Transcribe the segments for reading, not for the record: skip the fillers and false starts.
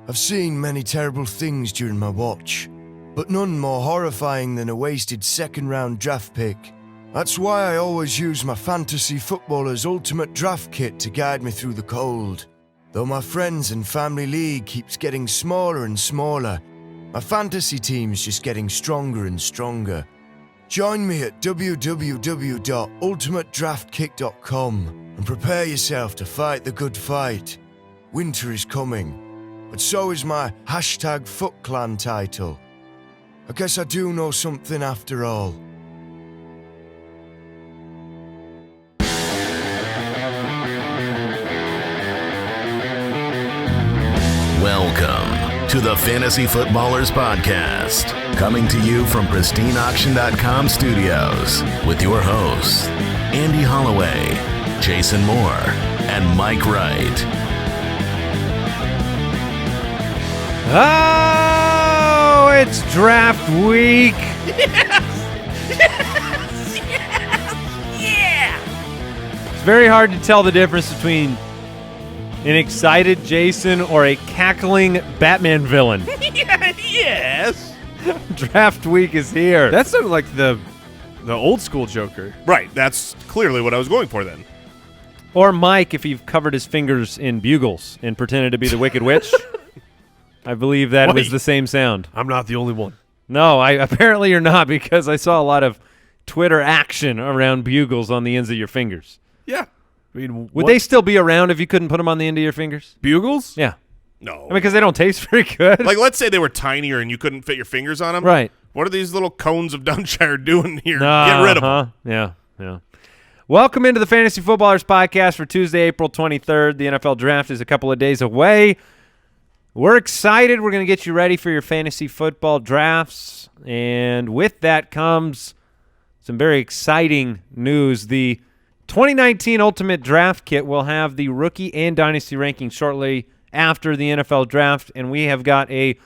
I've seen many terrible things during my watch, but none more horrifying than a wasted second-round draft pick. That's why I always use my Fantasy Footballer's Ultimate Draft Kit to guide me through the cold. Though my friends and family league keeps getting smaller and smaller, my fantasy team's just getting stronger and stronger. Join me at www.ultimatedraftkit.com and prepare yourself to fight the good fight. Winter is coming, but so is my #FootClan title. I guess I do know something after all. Welcome to the Fantasy Footballers Podcast, coming to you from pristineauction.com studios with your hosts, Andy Holloway, Jason Moore, and Mike Wright. Oh, it's draft week. Yes! Yeah! It's very hard to tell the difference between an excited Jason or a cackling Batman villain. Yes! Draft week is here. That sounded like the old school Joker. Right, that's clearly what I was going for then. Or Mike, if he covered his fingers in bugles and pretended to be the Wicked Witch. I believe that was the same sound. I'm not the only one. No, apparently you're not, because I saw a lot of Twitter action around bugles on the ends of your fingers. Yeah. I mean, Would they still be around if you couldn't put them on the end of your fingers? Bugles? Yeah. No. I mean, because they don't taste very good. Like, let's say they were tinier and you couldn't fit your fingers on them. Right. What are these little cones of Dunshire doing here? Get rid of them. Yeah. Welcome into the Fantasy Footballers Podcast for Tuesday, April 23rd. The NFL Draft is a couple of days away. We're excited. We're going to get you ready for your fantasy football drafts. And with that comes some very exciting news. The 2019 Ultimate Draft Kit will have the rookie and dynasty rankings shortly after the NFL Draft. And we have got a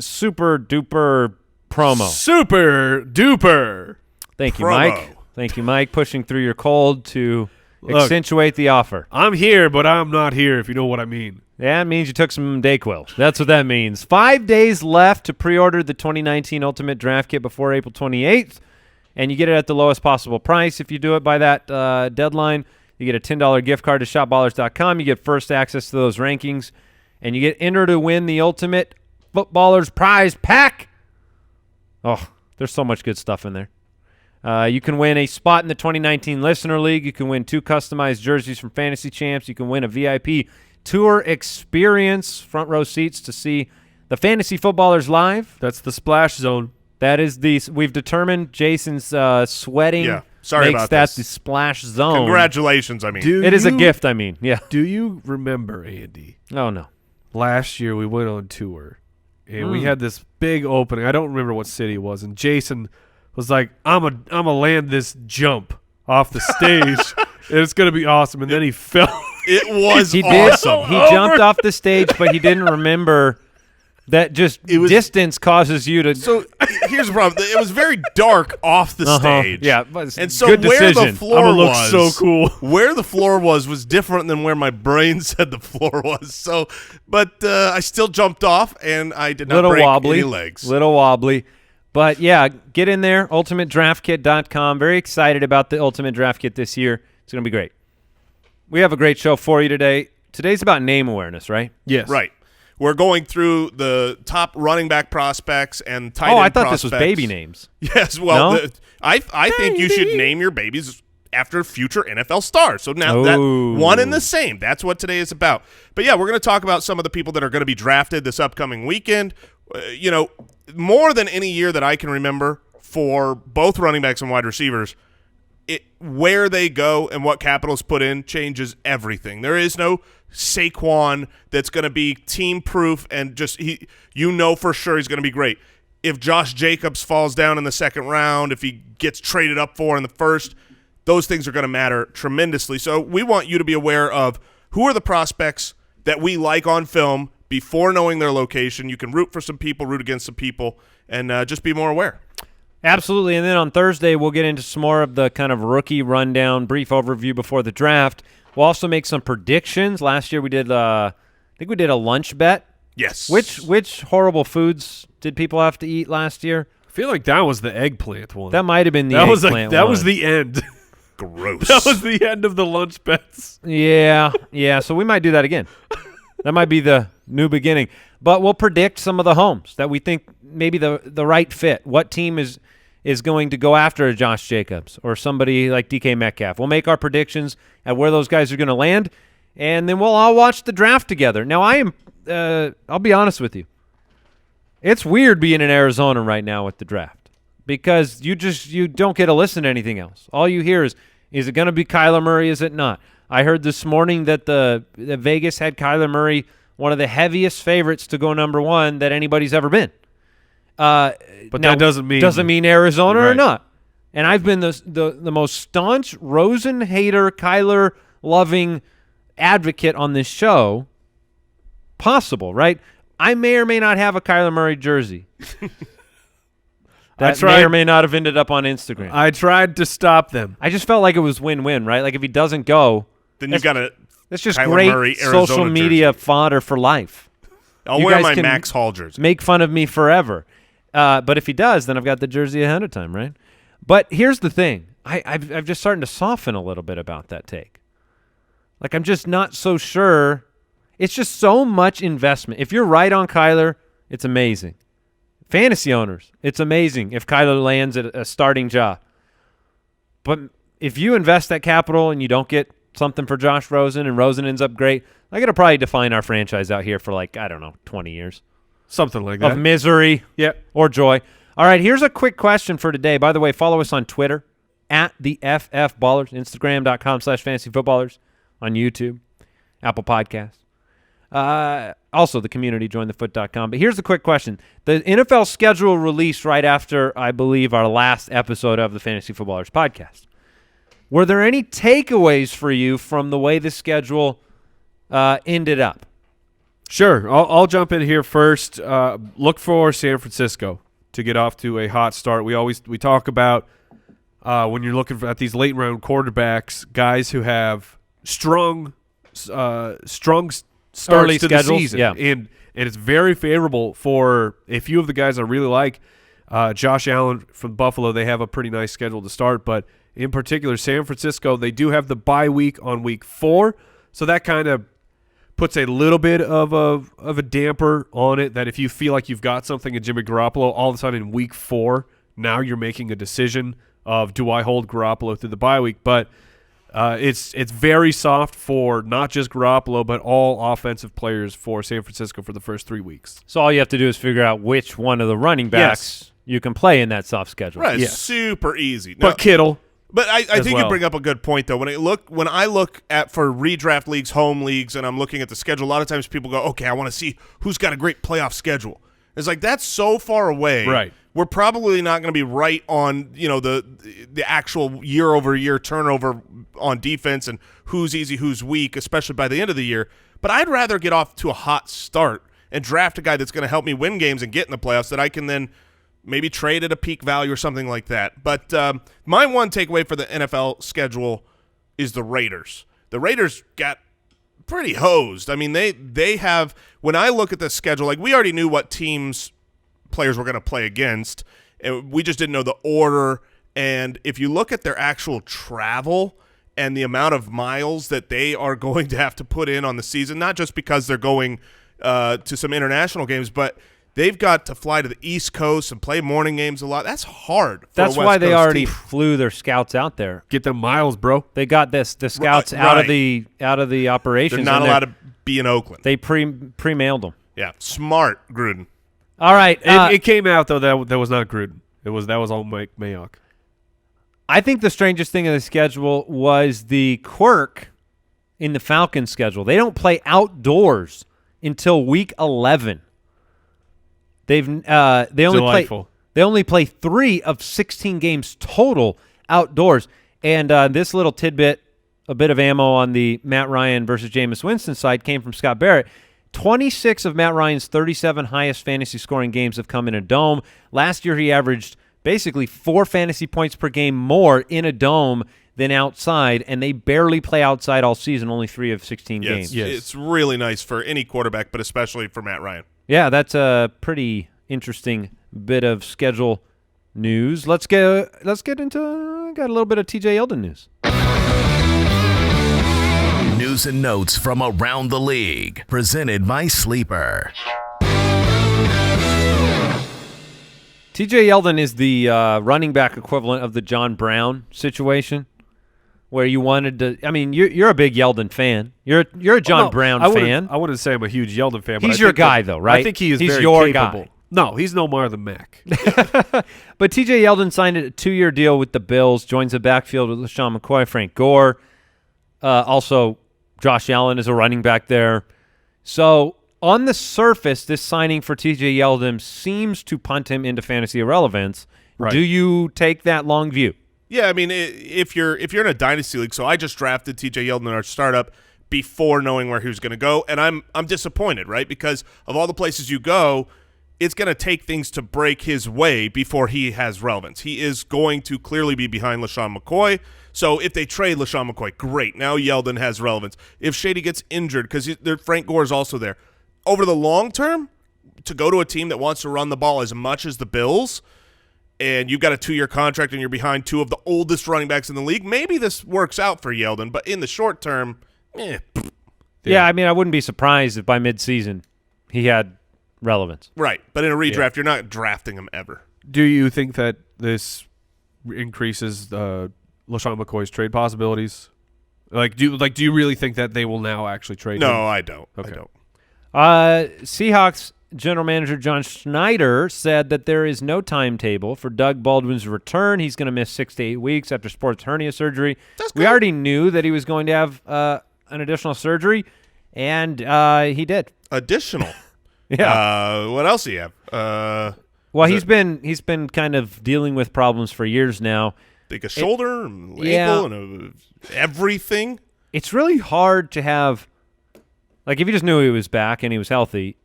super duper promo. Super duper. Thank you, Promo. Mike. Thank you, Mike, pushing through your cold to accentuate the offer. I'm here, but I'm not here, if you know what I mean. Yeah, it means you took some Dayquil. That's what that means. 5 days left to pre-order the 2019 Ultimate Draft Kit before April 28th, and you get it at the lowest possible price. If you do it by that deadline, you get a $10 gift card to shopballers.com. You get first access to those rankings, and you get entered to win the Ultimate Footballers Prize Pack. Oh, there's so much good stuff in there. You can win a spot in the 2019 Listener League. You can win 2 customized jerseys from Fantasy Champs. You can win a VIP tour experience, front row seats to see the Fantasy Footballers live. That's the splash zone. That is we've determined Jason's sweating makes about that this. the splash zone. Congratulations, I mean. It is a gift, I mean. Yeah. Do you remember, Andy? Oh, no. Last year we went on tour, and we had this big opening. I don't remember what city it was, and Jason was like, I'm a land this jump off the stage, and it's going to be awesome. And then he fell. It was He awesome. did. He jumped off the stage, but he didn't remember that distance causes you to. So here's the problem. It was very dark off the stage. Yeah, but and so good where decision. the floor I'ma look was so cool. Where the floor was different than where my brain said the floor was. So, but I still jumped off, and I did not break any legs. Little wobbly. But, yeah, get in there, ultimatedraftkit.com. Very excited about the Ultimate Draft Kit this year. It's going to be great. We have a great show for you today. Today's about name awareness, right? Yes. Right. We're going through the top running back prospects and tight end I thought prospects. this was baby names. Yes, well, No? I think you should name your babies after future NFL stars. So now that one and the same. That's what today is about. But, yeah, we're going to talk about some of the people that are going to be drafted this upcoming weekend. More than any year that I can remember for both running backs and wide receivers, where they go and what capital's put in changes everything. There is no Saquon that's going to be team-proof and just for sure he's going to be great. If Josh Jacobs falls down in the second round, if he gets traded up for in the first, those things are going to matter tremendously. So we want you to be aware of who are the prospects that we like on film before knowing their location. You can root for some people, root against some people, and just be more aware. Absolutely. And then on Thursday, we'll get into some more of the kind of rookie rundown, brief overview before the draft. We'll also make some predictions. Last year we did, I think we did a lunch bet Yes. Which horrible foods did people have to eat last year? I feel like that was the eggplant one. That might have been the that was eggplant that one. was the end. Gross. That was the end of the lunch bets. Yeah. So we might do that again. That might be the new beginning. But we'll predict some of the homes that we think maybe the right fit. What team is going to go after Josh Jacobs or somebody like DK Metcalf? We'll make our predictions at where those guys are going to land, and then we'll all watch the draft together. Now, I'll be honest with you. It's weird being in Arizona right now with the draft because you don't get to listen to anything else. All you hear is it going to be Kyler Murray? Is it not? I heard this morning that the Vegas had Kyler Murray one of the heaviest favorites to go number one that anybody's ever been. But now, that doesn't mean Arizona right. or not. And I've been the most staunch Rosen hater, Kyler loving advocate on this show possible, right? I may or may not have a Kyler Murray jersey. That may or may not have ended up on Instagram. I tried to stop them. I just felt like it was win-win, right? Like if he doesn't go, then you got to. That's just Kyler great Murray, Arizona social media fodder for life. I'll You wear guys my can Max Hall jersey. Make fun of me forever. But if he does, then I've got the jersey ahead of time, right? But here's the thing. I've just starting to soften a little bit about that take. Like I'm just not so sure. It's just so much investment. If you're right on Kyler, it's amazing. Fantasy owners, it's amazing if Kyler lands at a starting job. But if you invest that capital and you don't get something for Josh Rosen and Rosen ends up great, I got to probably define our franchise out here for 20 years. Something like that. Of misery or joy. All right, here's a quick question for today. By the way, follow us on Twitter, @the FF_Ballers, Instagram.com/fantasyfootballers, on YouTube, Apple Podcasts. Also, the community, jointhefoot.com. But here's the quick question. The NFL schedule released right after, I believe, our last episode of the Fantasy Footballers podcast. Were there any takeaways for you from the way the schedule ended up? Sure. I'll jump in here first. Look for San Francisco to get off to a hot start. We talk about when you're looking at these late round quarterbacks, guys who have strong starts early to schedules, the season. yeah. And it's very favorable for a few of the guys I really like. Josh Allen from Buffalo, they have a pretty nice schedule to start, but in particular, San Francisco, they do have the bye week on week 4, so that kind of puts a little bit of a damper on it, that if you feel like you've got something in Jimmy Garoppolo, all of a sudden in week 4, now you're making a decision of, do I hold Garoppolo through the bye week? But it's very soft for not just Garoppolo, but all offensive players for San Francisco for the first 3 weeks. So all you have to do is figure out which one of the running backs you can play in that soft schedule. Right, Yes. super easy. But Kittle. But I think well. you bring up a good point, though. When I look at for redraft leagues, home leagues, and I'm looking at the schedule, a lot of times people go, okay, I want to see who's got a great playoff schedule. It's like, that's so far away. Right. We're probably not going to be right on, the actual year-over-year turnover on defense and who's easy, who's weak, especially by the end of the year. But I'd rather get off to a hot start and draft a guy that's going to help me win games and get in the playoffs that I can then maybe trade at a peak value or something like that. But my one takeaway for the NFL schedule is the Raiders. The Raiders got pretty hosed. I mean, they have – when I look at the schedule, like we already knew what teams players were going to play against. And we just didn't know the order. And if you look at their actual travel and the amount of miles that they are going to have to put in on the season, not just because they're going to some international games, but – they've got to fly to the East Coast and play morning games a lot. That's hard. That's for a why West they Coast already team. flew their scouts out there. Get them miles, bro. They got the scouts Right. out of the operations. They're not allowed to be in Oakland. They pre-mailed them. Yeah, smart, Gruden. All right. It came out, though, that was not Gruden. That was all Mike Mayock. I think the strangest thing in the schedule was the quirk in the Falcons schedule. They don't play outdoors until week 11. They only play 3 of 16 games total outdoors. And this little tidbit, a bit of ammo on the Matt Ryan versus Jameis Winston side, came from Scott Barrett. 26 of Matt Ryan's 37 highest fantasy scoring games have come in a dome. Last year he averaged basically 4 fantasy points per game more in a dome than outside, and they barely play outside all season, only 3 of 16 Yes, games. Yes. It's really nice for any quarterback, but especially for Matt Ryan. Yeah, that's a pretty interesting bit of schedule news. Let's get into got a little bit of TJ Yeldon news. News and notes from around the league, presented by Sleeper. TJ Yeldon is the running back equivalent of the John Brown situation, where you wanted to. I mean, you're a big Yeldon fan. You're a John Brown fan. I wouldn't say I'm a huge Yeldon fan. But He's I your think guy, though, right? I think he's He's very your capable. guy. No, he's no more than Mac. But TJ Yeldon signed a 2-year deal with the Bills, joins the backfield with LaShawn McCoy, Frank Gore. Also, Josh Allen is a running back there. So, on the surface, this signing for TJ Yeldon seems to punt him into fantasy irrelevance. Right. Do you take that long view? Yeah, I mean, if you're in a dynasty league, so I just drafted TJ Yeldon in our startup before knowing where he was going to go, and I'm disappointed, right? Because of all the places you go, it's going to take things to break his way before he has relevance. He is going to clearly be behind LaShawn McCoy. So if they trade LaShawn McCoy, great. Now Yeldon has relevance. If Shady gets injured, because Frank Gore is also there, over the long term, to go to a team that wants to run the ball as much as the Bills, and you've got a 2-year contract and you're behind 2 of the oldest running backs in the league, maybe this works out for Yeldon. But in the short term, Yeah, I mean, I wouldn't be surprised if by midseason he had relevance. Right, but in a redraft, you're not drafting him ever. Do you think that this increases LaShawn McCoy's trade possibilities? Do you really think that they will now actually trade him? No, I don't. Okay. I don't. Seahawks general manager John Schneider said that there is no timetable for Doug Baldwin's return. He's going to miss 6 to 8 weeks after sports hernia surgery. We already knew that he was going to have an additional surgery, and he did. Additional. Yeah. What else do you have? Well, he's been kind of dealing with problems for years now. Like a shoulder, and yeah. ankle, and everything. It's really hard to have, like, if you just knew he was back and he was healthy,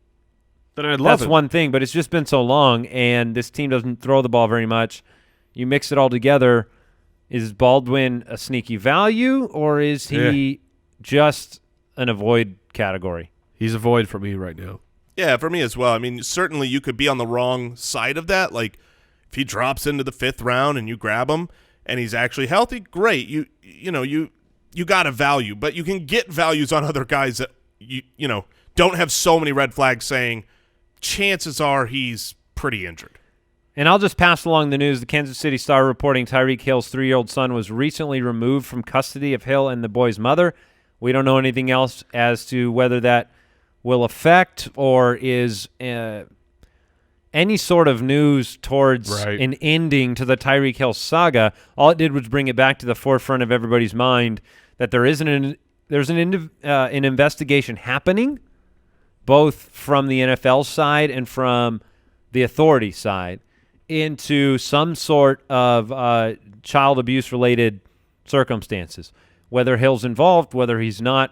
Then I'd love that's it. one thing. But it's just been so long, and this team doesn't throw the ball very much. You mix it all together. Is Baldwin a sneaky value, or is he just an avoid category? He's a void for me right now. Yeah, for me as well. I mean, certainly you could be on the wrong side of that. Like, if he drops into the 5th round and you grab him and he's actually healthy, great. You got a value, but you can get values on other guys that you know don't have so many red flags saying chances are he's pretty injured. And I'll just pass along the news. The Kansas City Star reporting Tyreek Hill's 3-year-old son was recently removed from custody of Hill and the boy's mother. We don't know anything else as to whether that will affect or is any sort of news towards an ending to the Tyreek Hill saga. All it did was bring it back to the forefront of everybody's mind that there's an investigation happening, both from the NFL side and from the authority side, into some sort of child abuse-related circumstances. Whether Hill's involved, whether he's not,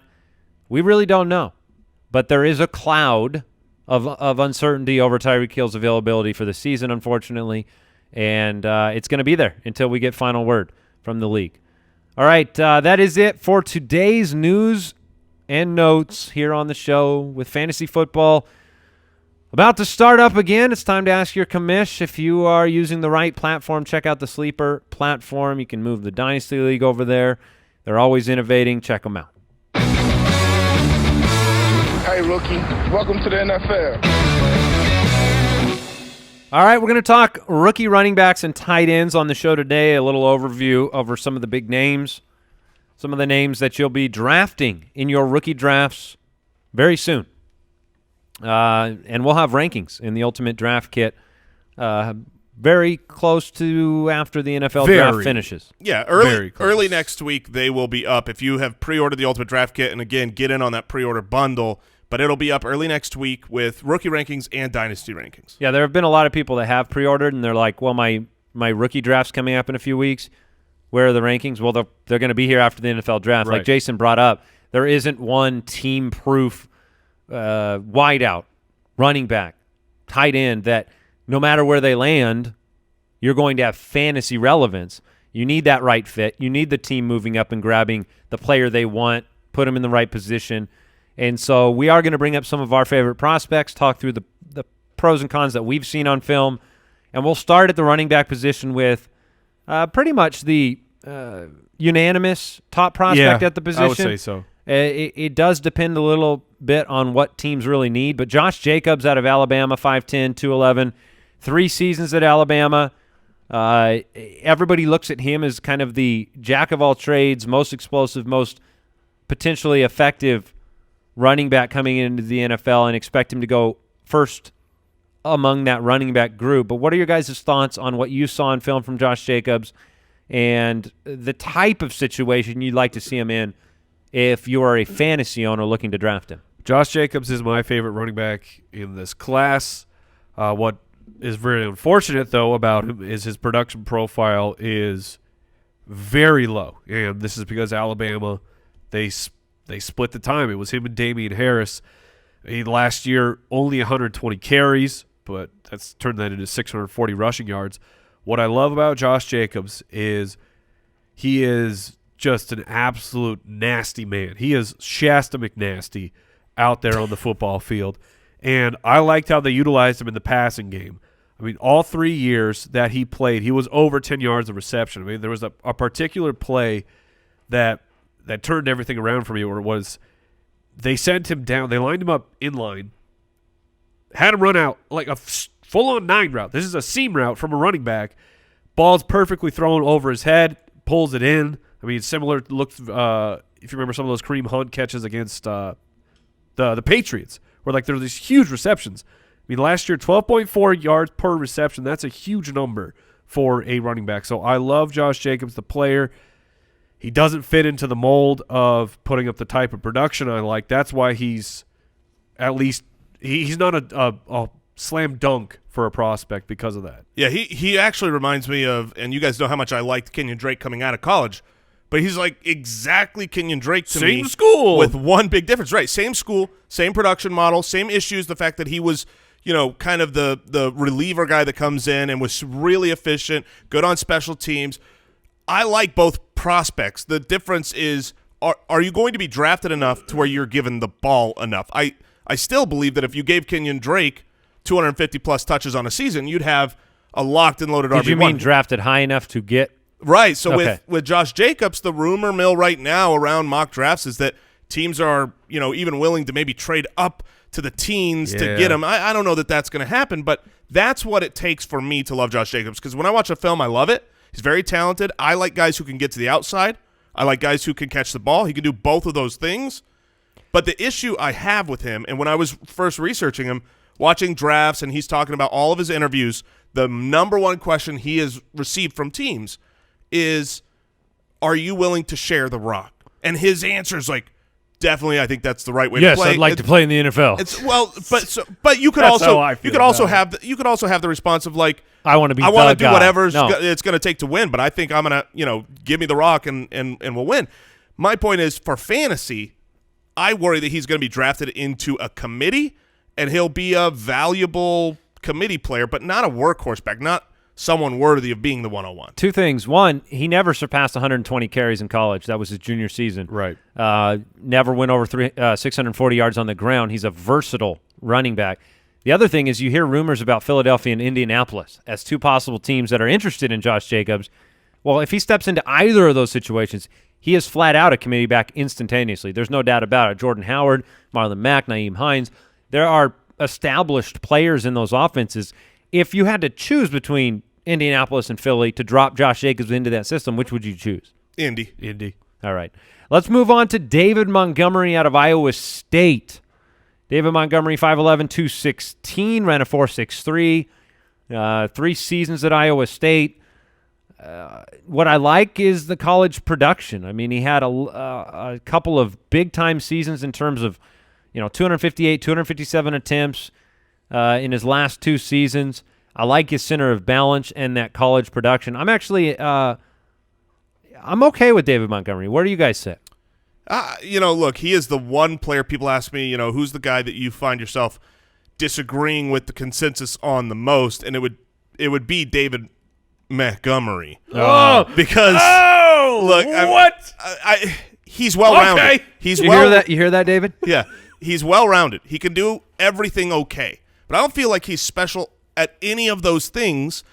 we really don't know. But there is a cloud of uncertainty over Tyreek Hill's availability for the season, unfortunately, and it's going to be there until we get final word from the league. All right, that is it for today's news and notes here on the show with fantasy football about to start up again. It's time to ask your commish. If you are using the right platform, check out the Sleeper platform. You can move the Dynasty League over there. They're always innovating. Check them out. Hey, rookie. Welcome to the NFL. All right, we're going to talk rookie running backs and tight ends on the show today. A little overview over some of the big names, some of the names that you'll be drafting in your rookie drafts very soon. And we'll have rankings in the Ultimate Draft Kit very close to after the NFL draft finishes. Yeah, early next week they will be up. If you have pre-ordered the Ultimate Draft Kit, and again, get in on that pre-order bundle, but it'll be up early next week with rookie rankings and dynasty rankings. Yeah, there have been a lot of people that have pre-ordered, and they're like, well, my rookie draft's coming up in a few weeks. Where are the rankings? Well, they're going to be here after the NFL draft. Right. Like Jason brought up, there isn't one team-proof wideout, running back, tight end that no matter where they land, you're going to have fantasy relevance. You need that right fit. You need the team moving up and grabbing the player they want, put them in the right position. And so we are going to bring up some of our favorite prospects, talk through the pros and cons that we've seen on film, and we'll start at the running back position with pretty much the unanimous top prospect at the position. I would say so. It does depend a little bit on what teams really need, but Josh Jacobs out of Alabama, 5'10", 211, 3 seasons at Alabama. Everybody looks at him as kind of the jack of all trades, most explosive, most potentially effective running back coming into the NFL, and expect him to go first among that running back group. But what are your guys' thoughts on what you saw in film from Josh Jacobs and the type of situation you'd like to see him in if you are a fantasy owner looking to draft him? Josh Jacobs is my favorite running back in this class. What is very unfortunate, though, about him is his production profile is very low. And this is because Alabama, they split the time. It was him and Damien Harris. Last year, only 120 carries, but that's turned that into 640 rushing yards. What I love about Josh Jacobs is he is just an absolute nasty man. He is Shasta McNasty out there on the football field. And I liked how they utilized him in the passing game. I mean, all 3 years that he played, he was over 10 yards of reception. I mean, there was a particular play that turned everything around for me, where it was they sent him down. They lined him up in line, had him run out like a full-on 9 route. This is a seam route from a running back. Ball's perfectly thrown over his head, pulls it in. I mean, similar look, if you remember some of those Kareem Hunt catches against the Patriots, where like there were these huge receptions. I mean, last year, 12.4 yards per reception. That's a huge number for a running back. So I love Josh Jacobs, the player. He doesn't fit into the mold of putting up the type of production I like. That's why he's at least he's not a slam dunk for a prospect because of that. Yeah, he actually reminds me of, and you guys know how much I liked Kenyon Drake coming out of college, but he's like exactly Kenyon Drake to me. Same school. With one big difference. Right, same school, same production model, same issues, the fact that he was – kind of the reliever guy that comes in and was really efficient, good on special teams. I like both prospects. The difference is, are you going to be drafted enough to where you're given the ball enough? I still believe that if you gave Kenyon Drake 250-plus touches on a season, you'd have a locked and loaded RB1. Did you mean drafted high enough to get? Right. So okay. with Josh Jacobs, the rumor mill right now around mock drafts is that teams are, even willing to maybe trade up to the teens to get him. I don't know that that's going to happen, but that's what it takes for me to love Josh Jacobs, because when I watch a film, I love it. He's very talented. I like guys who can get to the outside. I like guys who can catch the ball. He can do both of those things. But the issue I have with him, and when I was first researching him, watching drafts, and he's talking about all of his interviews, the number one question he has received from teams is, are you willing to share the rock? And his answer is like, definitely, I think that's the right way to play. Yes, I'd like to play in the NFL. But you could also have the response of like, I want to do whatever it's going to take to win, but I think I'm going to, give me the rock and we'll win. My point is, for fantasy, I worry that he's going to be drafted into a committee, and he'll be a valuable committee player, but not a workhorse back, not someone worthy of being the 101. 2 things. One, he never surpassed 120 carries in college. That was his junior season. Right. Never went over 640 yards on the ground. He's a versatile running back. The other thing is you hear rumors about Philadelphia and Indianapolis as 2 possible teams that are interested in Josh Jacobs. Well, if he steps into either of those situations, he is flat out a committee back instantaneously. There's no doubt about it. Jordan Howard, Marlon Mack, Nyheim Hines, there are established players in those offenses. If you had to choose between Indianapolis and Philly to drop Josh Jacobs into that system, which would you choose? Indy. All right. Let's move on to David Montgomery out of Iowa State. David Montgomery, 5'11", 216, ran a 4.63, 3 seasons at Iowa State. What I like is the college production. I mean, he had a couple of big-time seasons in terms of, 258, 257 attempts in his last 2 seasons. I like his center of balance and that college production. I'm actually I'm okay with David Montgomery. Where do you guys sit? Look, he is the one player people ask me, who's the guy that you find yourself disagreeing with the consensus on the most, and it would be David Montgomery. Because look, what? He's well-rounded. Okay. You hear that, David? Yeah, he's well-rounded. He can do everything okay. But I don't feel like he's special at any of those things.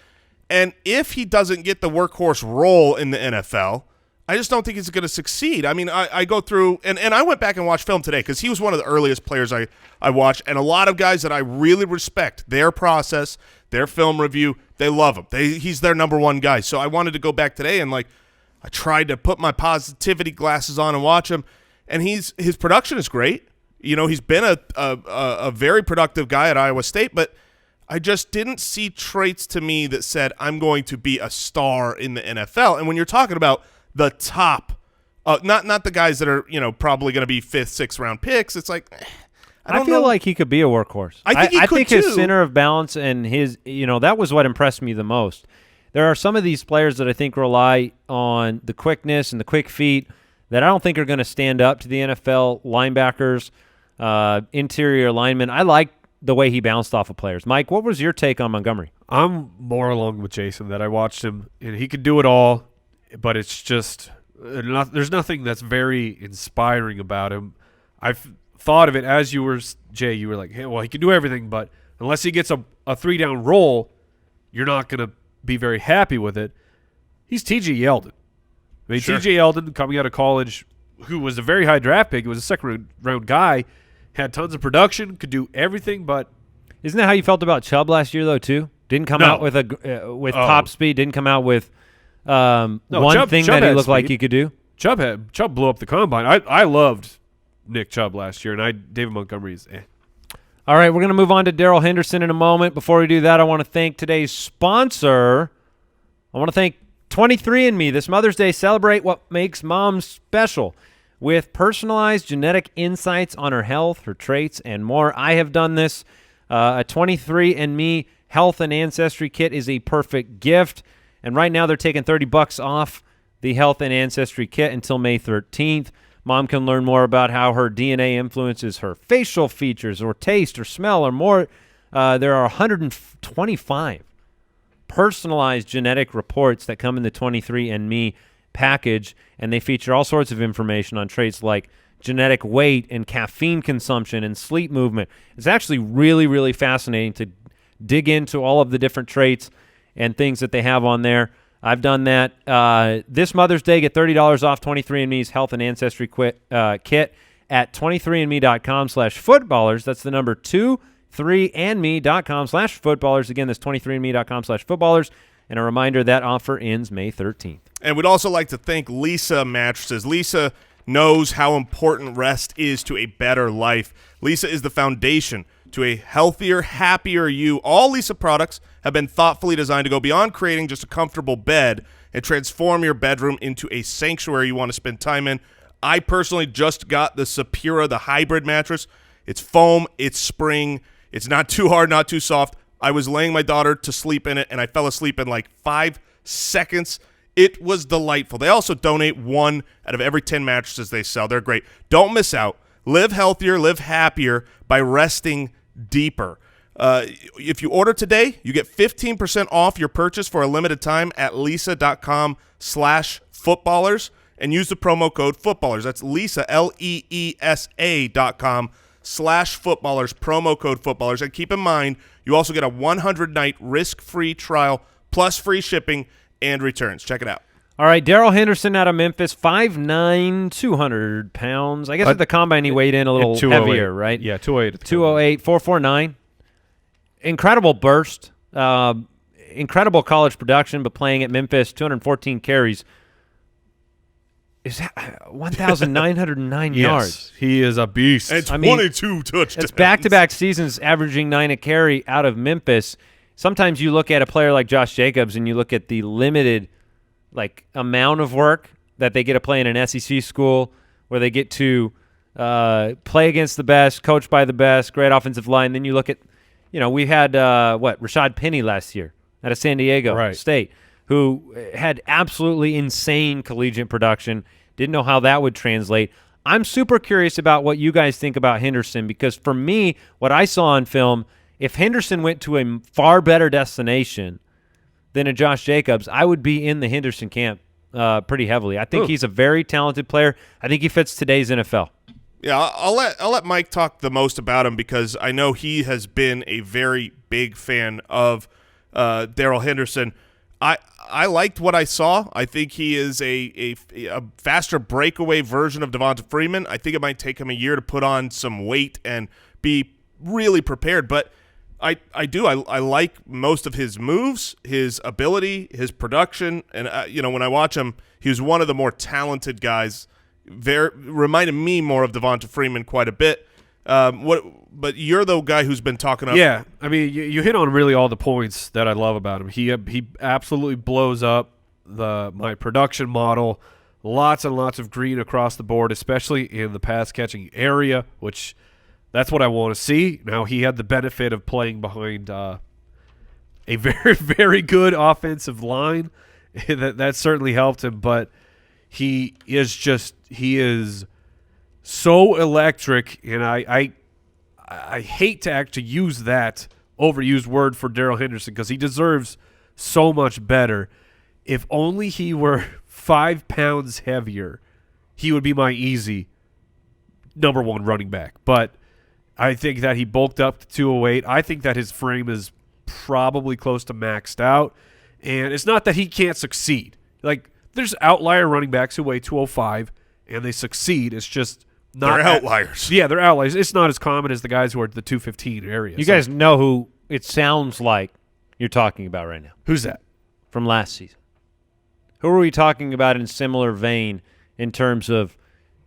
And if he doesn't get the workhorse role in the NFL, I just don't think he's going to succeed. I mean, I go through, and I went back and watched film today because he was one of the earliest players I watched, and a lot of guys that I really respect their process, their film review, they love him. He's their number one guy. So I wanted to go back today and, I tried to put my positivity glasses on and watch him, and his production is great. He's been a very productive guy at Iowa State, but I just didn't see traits to me that said I'm going to be a star in the NFL. And when you're talking about the top, not the guys that are probably going to be 5th, 6th round picks, it's like I feel like he could be a workhorse. I think his center of balance and his that was what impressed me the most. There are some of these players that I think rely on the quickness and the quick feet that I don't think are going to stand up to the NFL linebackers, interior linemen. I like the way he bounced off of players. Mike, what was your take on Montgomery? I'm more along with Jason that I watched him, and he could do it all, but it's just there's nothing that's very inspiring about him. I've thought of it as you were, Jay, you were like, hey, well, he can do everything, but unless he gets a 3-down roll, you're not going to be very happy with it. He's T.J. Yeldon. I mean, Sure. T.J. Yeldon coming out of college, who was a very high draft pick, was a second-round guy, had tons of production, could do everything, but Isn't that how you felt about Chubb last year, though, too? Didn't come out with top speed. Didn't come out with one thing that he looked like he could do. Chubb blew up the combine. I loved Nick Chubb last year, and David Montgomery's All right, we're going to move on to Darrell Henderson in a moment. Before we do that, I want to thank today's sponsor. I want to thank 23andMe. This Mother's Day, celebrate what makes mom special with personalized genetic insights on her health, her traits, and more. I have done this. A 23andMe Health and Ancestry Kit is a perfect gift, and right now they're taking $30 off the Health and Ancestry Kit until May 13th. Mom can learn more about how her DNA influences her facial features or taste or smell or more. There are 125 personalized genetic reports that come in the 23andMe package, and they feature all sorts of information on traits like genetic weight and caffeine consumption and sleep movement. It's actually really, really fascinating to dig into all of the different traits and things that they have on there. I've done that. This Mother's Day, get $30 off 23andMe's Health and Ancestry Kit at 23andme.com/footballers. That's the number 23andme.com/footballers. Again, that's 23andme.com/footballers. And a reminder, that offer ends May 13th. And we'd also like to thank Lisa Mattresses. Lisa knows how important rest is to a better life. Lisa is the foundation to a healthier, happier you. All Lisa products have been thoughtfully designed to go beyond creating just a comfortable bed and transform your bedroom into a sanctuary you want to spend time in. I personally just got the Sapira, the hybrid mattress. It's foam, it's spring, it's not too hard, not too soft. I was laying my daughter to sleep in it, and I fell asleep in like 5 seconds. It was delightful. They also donate 1 out of every 10 mattresses they sell. They're great. Don't miss out. Live healthier, live happier by resting deeper. If you order today, you get 15% off your purchase for a limited time at lisa.com/footballers and use the promo code footballers. That's Lisa, LEESA.com/footballers, promo code footballers. And keep in mind, you also get a 100-night risk-free trial plus free shipping and returns. Check it out. All right, Darrell Henderson out of Memphis, 5'9", 200 pounds. I guess at the combine he weighed in a little heavier, right? Yeah, 208. 208, 449. Incredible burst. Incredible college production, but playing at Memphis, 214 carries. Is 1,909 yards. He is a beast. And 22 touchdowns. It's back-to-back seasons averaging 9 a carry out of Memphis. Sometimes you look at a player like Josh Jacobs and you look at the limited amount of work that they get to play in an SEC school where they get to play against the best, coached by the best, great offensive line. Then you look at, we had, Rashad Penny last year out of San Diego State, who had absolutely insane collegiate production, didn't know how that would translate. I'm super curious about what you guys think about Henderson because for me, what I saw on film, if Henderson went to a far better destination, than a Josh Jacobs, I would be in the Henderson camp pretty heavily. I think he's a very talented player. I think he fits today's NFL. Yeah, I'll let Mike talk the most about him because I know he has been a very big fan of Darrell Henderson. I liked what I saw. I think he is a faster breakaway version of Devonta Freeman. I think it might take him a year to put on some weight and be really prepared, but I like most of his moves, his ability, his production, and when I watch him, he was one of the more talented guys. Reminded me more of Devonta Freeman quite a bit. But you're the guy who's been talking up. Yeah, I mean, you hit on really all the points that I love about him. He absolutely blows up my production model. Lots and lots of green across the board, especially in the pass catching area, which that's what I want to see. Now he had the benefit of playing behind a very, very good offensive line. that certainly helped him, but he is so electric, and I hate to actually use that overused word for Darrell Henderson because he deserves so much better. If only he were 5 pounds heavier, he would be my easy number one running back. But I think that he bulked up to 208. I think that his frame is probably close to maxed out. And it's not that he can't succeed. Like, there's outlier running backs who weigh 205 and they succeed. It's just not. They're outliers. Yeah, they're outliers. It's not as common as the guys who are at the 215 area. You guys know who it sounds like you're talking about right now. Who's that? From last season. Who are we talking about in similar vein in terms of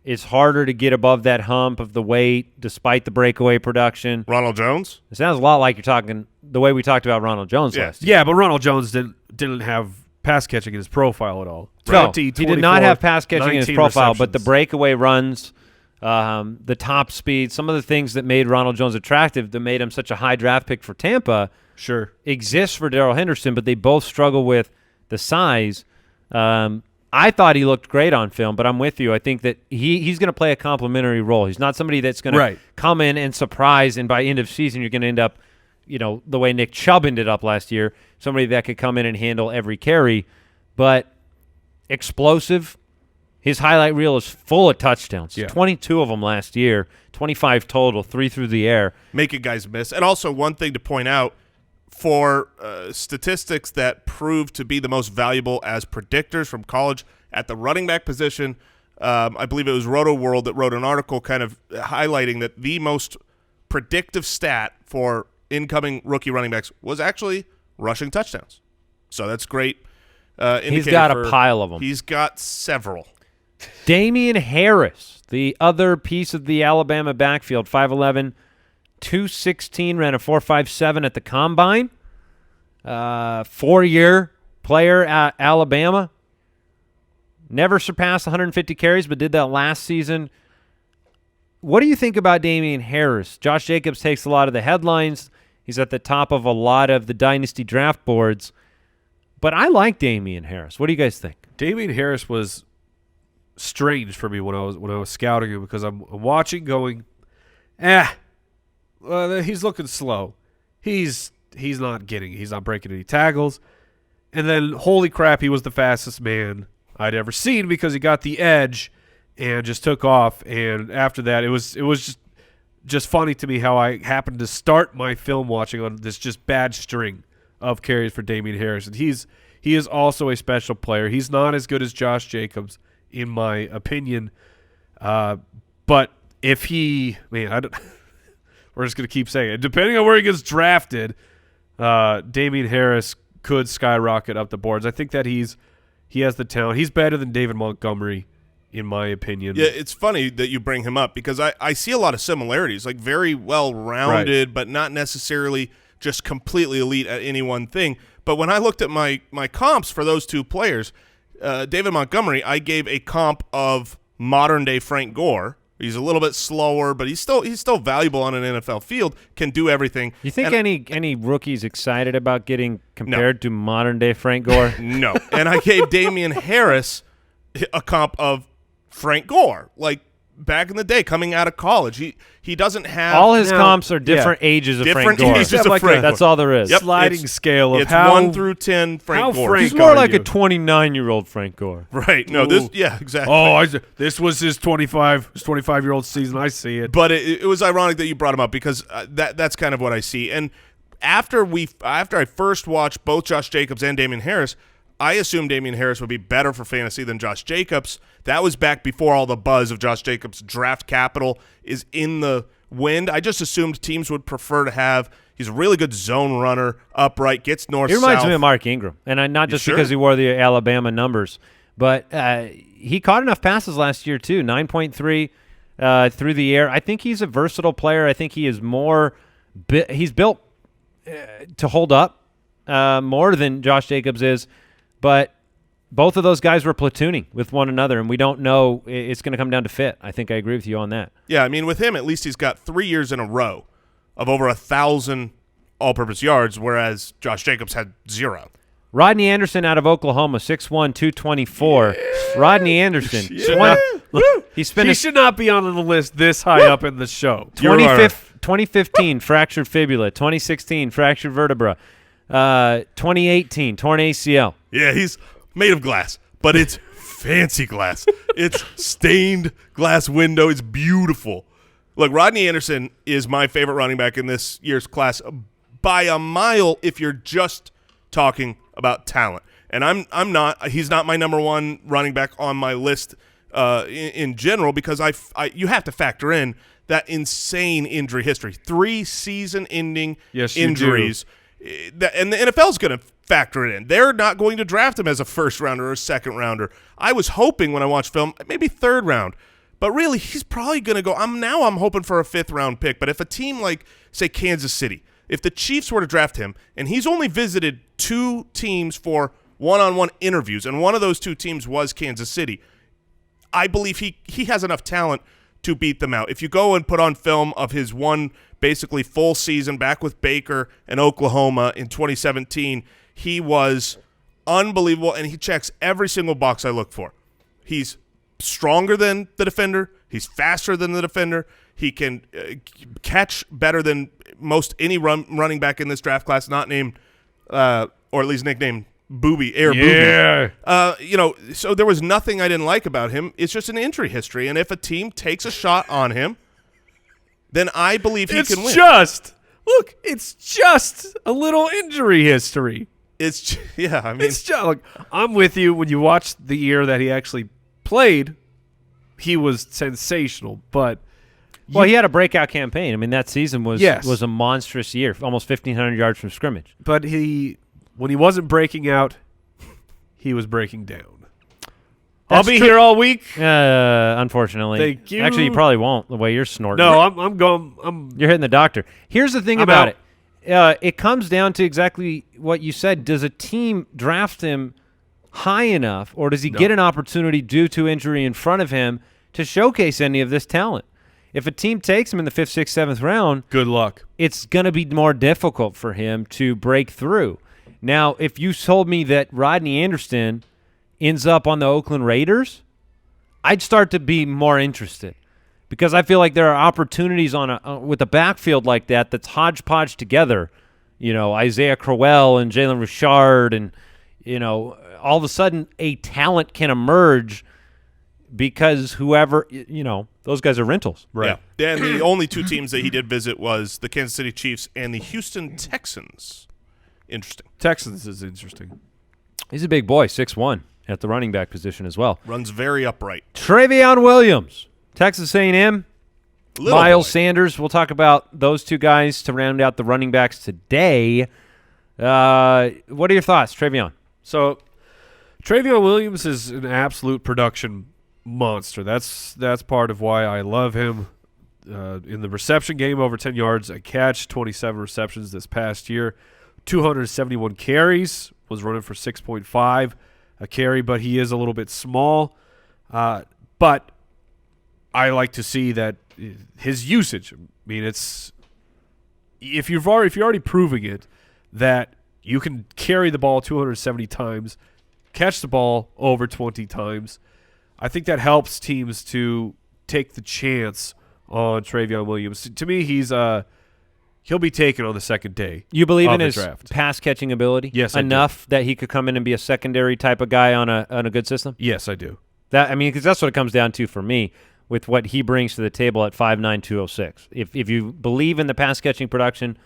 it's harder to get above that hump of the weight despite the breakaway production? Ronald Jones? It sounds a lot like you're talking the way we talked about Ronald Jones last year. Yeah, but Ronald Jones didn't have pass catching in his profile at all. No, he did not have pass catching in his profile, but the receptions. breakaway runs, the top speed, some of the things that made Ronald Jones attractive that made him such a high draft pick for Tampa exists for Darrell Henderson, but they both struggle with the size. I thought he looked great on film, but I'm with you. I think that he's going to play a complementary role. He's not somebody that's going to come in and surprise, and by end of season you're going to end up, the way Nick Chubb ended up last year, somebody that could come in and handle every carry. But explosive, his highlight reel is full of touchdowns. Yeah. 22 of them last year, 25 total, 3 through the air. Making guys miss. And also one thing to point out, for statistics that prove to be the most valuable as predictors from college at the running back position, I believe it was Roto World that wrote an article kind of highlighting that the most predictive stat for incoming rookie running backs was actually rushing touchdowns. So that's great. He's got a pile of them. He's got several. Damien Harris, the other piece of the Alabama backfield, 5'11", 216, ran a 4.57 at the combine. 4-year player at Alabama. Never surpassed 150 carries, but did that last season. What do you think about Damien Harris? Josh Jacobs takes a lot of the headlines. He's at the top of a lot of the dynasty draft boards. But I like Damien Harris. What do you guys think? Damien Harris was strange for me when I was scouting him because I'm watching going, he's looking slow. He's not breaking any tackles. And then, holy crap, he was the fastest man I'd ever seen because he got the edge and just took off. And after that, it was just funny to me how I happened to start my film watching on this just bad string of carries for Damien Harris. And he is also a special player. He's not as good as Josh Jacobs, in my opinion. But if we're just going to keep saying it. Depending on where he gets drafted, Damien Harris could skyrocket up the boards. I think that he has the talent. He's better than David Montgomery, in my opinion. Yeah, it's funny that you bring him up because I see a lot of similarities, like very well-rounded, but not necessarily just completely elite at any one thing. But when I looked at my comps for those two players, David Montgomery, I gave a comp of modern-day Frank Gore. He's a little bit slower, but he's still valuable on an NFL field, can do everything. You think any rookies excited about getting compared to modern-day Frank Gore? No. And I gave Damien Harris a comp of Frank Gore. Like, back in the day coming out of college. He doesn't have all his comps are different ages of different Frank Gore. ages of Frank Gore. That's all there is. Yep. Sliding scale of it's how 1 through 10 Frank Gore. Frank He's more are like you? a 29-year-old Frank Gore. Right. No, exactly. Oh, this was his 25-year-old season. I see it. But it was ironic that you brought him up because that's kind of what I see. And after I first watched both Josh Jacobs and Damien Harris, I assumed Damien Harris would be better for fantasy than Josh Jacobs. That was back before all the buzz of Josh Jacobs' draft capital is in the wind. I just assumed teams would prefer to have – he's a really good zone runner, upright, gets north-south. He reminds me of Mark Ingram, and not just because he wore the Alabama numbers, but he caught enough passes last year too, 9.3 through the air. I think he's a versatile player. I think he is more he's built to hold up more than Josh Jacobs is. But both of those guys were platooning with one another, and we don't know. It's going to come down to fit. I think I agree with you on that. Yeah, I mean, with him, at least he's got 3 years in a row of over 1,000 all-purpose yards, whereas Josh Jacobs had 0. Rodney Anderson out of Oklahoma, 6'1", 224. Yeah. Rodney Anderson. He should not be on the list this high up in the show. 2015, fractured fibula. 2016, fractured vertebra. 2018, torn ACL. Yeah, he's made of glass, but it's fancy glass. It's stained glass window. It's beautiful. Look, Rodney Anderson is my favorite running back in this year's class by a mile if you're just talking about talent. And I'm not. He's not my number one running back on my list in general because you have to factor in that insane injury history. 3 season-ending injuries. And the NFL's going to factor it in. They're not going to draft him as a first-rounder or a second-rounder. I was hoping when I watched film, maybe third round. But really, he's probably going to go – I'm hoping for a fifth-round pick. But if a team like, say, Kansas City, if the Chiefs were to draft him, and he's only visited 2 teams for one-on-one interviews, and one of those 2 teams was Kansas City, I believe he has enough talent to beat them out. If you go and put on film of his one basically full season back with Baker and Oklahoma in 2017, he was unbelievable, and he checks every single box I look for. He's stronger than the defender. He's faster than the defender. He can catch better than most any running back in this draft class, not named or at least nicknamed Boobie, Boobie. So there was nothing I didn't like about him. It's just an injury history, and if a team takes a shot on him, then I believe he can win. It's just a little injury history. It's I'm with you. When you watch the year that he actually played, he was sensational. But he had a breakout campaign. I mean, that season was a monstrous year, almost 1,500 yards from scrimmage. But when he wasn't breaking out, he was breaking down. I'll be here all week. Unfortunately. Thank you. Actually, you probably won't, the way you're snorting. No, I'm going. You're hitting the doctor. Here's the thing about it. It comes down to exactly what you said. Does a team draft him high enough, or does he get an opportunity due to injury in front of him to showcase any of this talent? If a team takes him in the 5th, 6th, 7th round, good luck. It's going to be more difficult for him to break through. Now, if you told me that Rodney Anderson ends up on the Oakland Raiders, I'd start to be more interested because I feel like there are opportunities with a backfield like that's hodgepodge together. Isaiah Crowell and Jalen Richard, and all of a sudden a talent can emerge because whoever those guys are rentals, right? Yeah. And the only 2 teams that he did visit was the Kansas City Chiefs and the Houston Texans. Interesting. Texans is interesting. He's a big boy, 6'1", at the running back position as well. Runs very upright. Trayveon Williams, Texas A&M. Miles Sanders. We'll talk about those 2 guys to round out the running backs today. What are your thoughts, Trayveon? So, Trayveon Williams is an absolute production monster. That's part of why I love him. In the reception game, over 10 yards a catch, 27 receptions this past year. 271 carries, was running for 6.5 a carry, but he is a little bit small. But I like to see that his usage. I mean, it's if you're already proving it that you can carry the ball 270 times, catch the ball over 20 times. I think that helps teams to take the chance on Trayveon Williams. To me, he'll be taken on the second day. You believe of in the his draft. pass catching ability? Yes, I do. enough that he could come in and be a secondary type of guy on a good system. Yes, I do. Because that's what it comes down to for me with what he brings to the table at 5'9", 206. If you believe in the pass catching production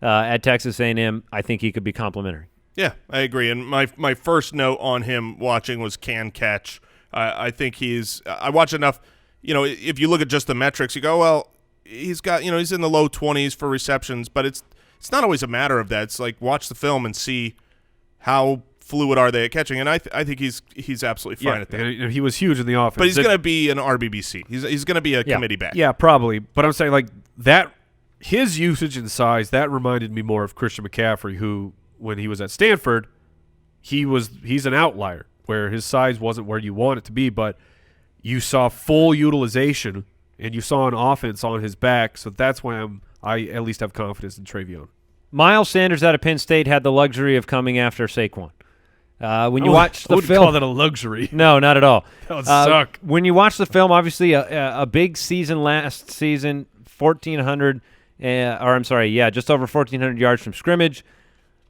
at Texas A&M, I think he could be complimentary. Yeah, I agree. And my first note on him watching was can catch. I think I watch enough. If you look at just the metrics, you go, well, he's got, he's in the low 20s for receptions, but it's not always a matter of that. It's like watch the film and see how fluid are they at catching, and I think he's absolutely fine at that. And he was huge in the offense. But he's going to be an RBBC. He's going to be a committee back. Yeah, probably. But I'm saying like that, his usage and size, that reminded me more of Christian McCaffrey, who when he was at Stanford, he's an outlier where his size wasn't where you want it to be, but you saw full utilization and you saw an offense on his back. So that's why I at least have confidence in Trayveon. Miles Sanders out of Penn State had the luxury of coming after Saquon. When you watch the film, call that a luxury. No, not at all. That would suck. When you watch the film, obviously a big season last season, just over 1,400 yards from scrimmage.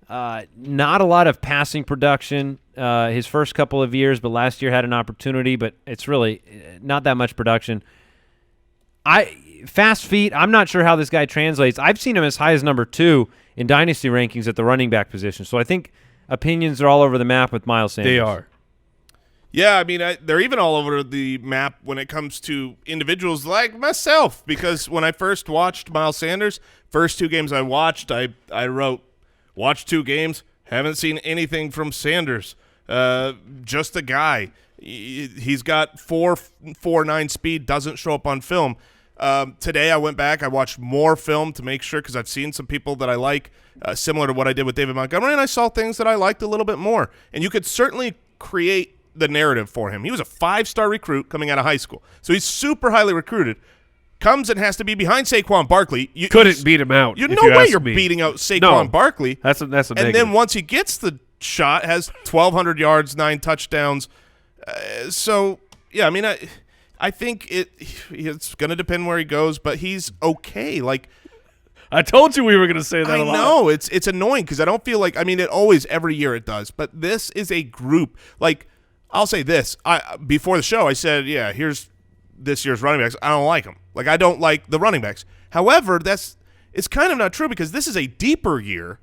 Not a lot of passing production his first couple of years, but last year had an opportunity, but it's really not that much production. Fast feet, I'm not sure how this guy translates. I've seen him as high as number 2 in dynasty rankings at the running back position, so I think opinions are all over the map with Miles Sanders. They are. Yeah, they're even all over the map when it comes to individuals like myself, because when I first watched Miles Sanders, first 2 games I watched, I wrote, watch 2 games, haven't seen anything from Sanders. Just a guy. He's got 4.49 speed, doesn't show up on film. Today I went back, I watched more film to make sure, because I've seen some people that I like, similar to what I did with David Montgomery, and I saw things that I liked a little bit more. And you could certainly create the narrative for him. He was a 5-star recruit coming out of high school, so he's super highly recruited. Comes and has to be behind Saquon Barkley. You couldn't beat him out. No way you're beating out Saquon Barkley. That's a and negative. then once he gets the shot, has 1,200 yards, 9 touchdowns. So, yeah, I think it's going to depend where he goes, but he's okay. Like, I told you we were going to say that a lot. I know. It's annoying because I don't feel like – it always – every year it does. But this is a group. Like, I'll say this. Before the show, I said, yeah, here's this year's running backs. I don't like them. Like, I don't like the running backs. However, it's kind of not true because this is a deeper year.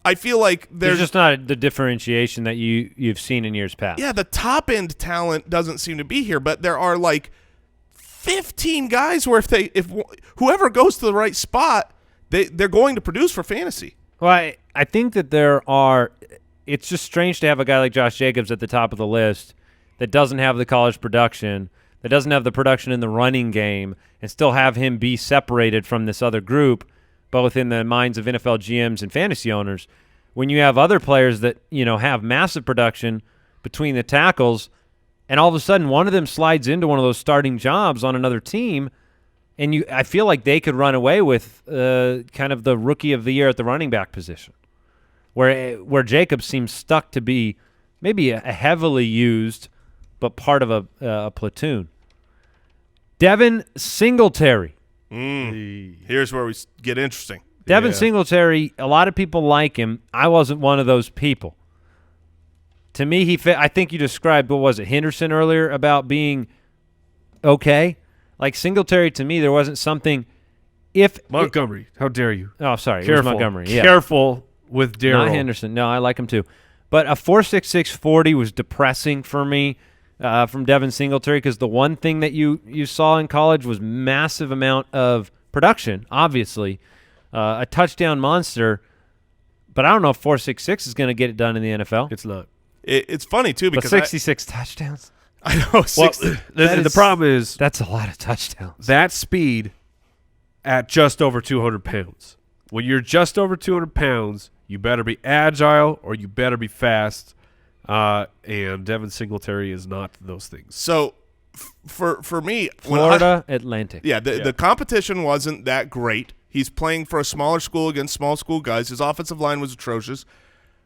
I feel like there's just not the differentiation that you've seen in years past. Yeah, the top-end talent doesn't seem to be here, but there are like 15 guys where if whoever goes to the right spot, they're going to produce for fantasy. Well, I think that it's just strange to have a guy like Josh Jacobs at the top of the list that doesn't have the college production, that doesn't have the production in the running game, and still have him be separated from this other group, both in the minds of NFL GMs and fantasy owners. When you have other players that, have massive production between the tackles, and all of a sudden one of them slides into one of those starting jobs on another team, and I feel like they could run away with kind of the rookie of the year at the running back position, where Jacobs seems stuck to be maybe a heavily used but part of a platoon. Devin Singletary. Here's where we get interesting. Devin Singletary, a lot of people like him. I wasn't one of those people. To me, I think you described, what was it, Henderson earlier, about being okay? Like Singletary, to me, there wasn't something. Montgomery, how dare you? Oh, sorry. Careful. It was Montgomery. Yeah. Careful with Darrell. Not Henderson. No, I like him too. But a 4.66 40 was depressing for me from Devin Singletary, because the one thing that you saw in college was massive amount of production, obviously. A touchdown monster, but I don't know if 4.66 is going to get it done in the NFL. It's not. It's funny, too, because 66 touchdowns? I know. The problem is that's a lot of touchdowns. That speed at just over 200 pounds. When you're just over 200 pounds, you better be agile or you better be fast. And Devin Singletary is not those things. So for me, Florida Atlantic. Yeah, the competition wasn't that great. He's playing for a smaller school against small school guys. His offensive line was atrocious.